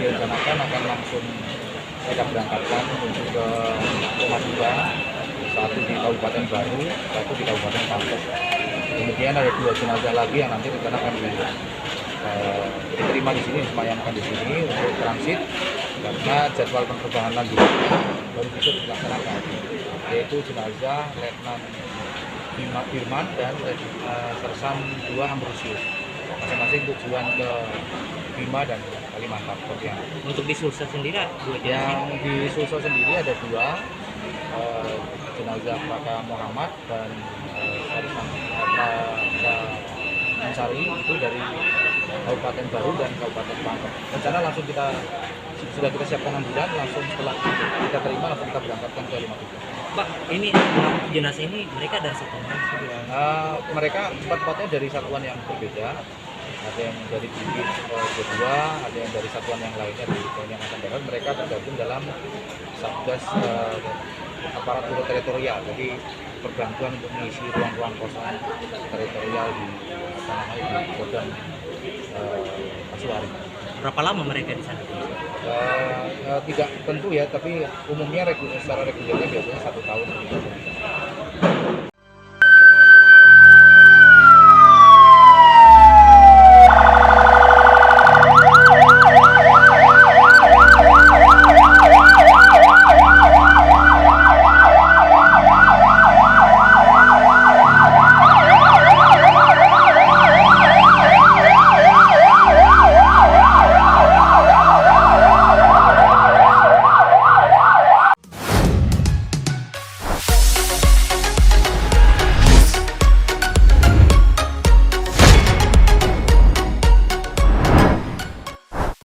Direncanakan akan langsung kita berangkatkan menuju ke rumah duka, satu di Kabupaten Baru, satu di Kabupaten Pangkep. Kemudian ada 2 jenazah lagi yang nanti rencana akan diterima di sini, disemayamkan di sini untuk transit karena jadwal penerbangan lanjutnya baru bisa dilaksanakan, yaitu jenazah Letnan Firman dan Sersan 2 Ambrosius, masing-masing tujuan ke Bima dan Kalimantan. Untuk di Sulsel sendiri yang di Sulsel sendiri ada 2 jenazah Maka Muhammad dan Ansari itu dari Kabupaten Baru dan Kabupaten Pangkep. Rencana langsung sudah kita siapkan ambulan, langsung setelah kita terima langsung kita berangkatkan ke 53. Pak, ini jenazah ini mereka dari satu mereka 4-4-nya dari satuan yang berbeda. Ada yang dari Bibit kedua, ada yang dari satuan yang lainnya dari TNI Angkatan Darat. Mereka tergabung dalam Satgas Aparatur Teritorial, jadi perbantuan untuk mengisi ruang-ruang kosong teritorial di Kodam Kasuari. Berapa lama mereka di sana? Tidak tentu ya, tapi umumnya secara regulernya biasanya 1 tahun.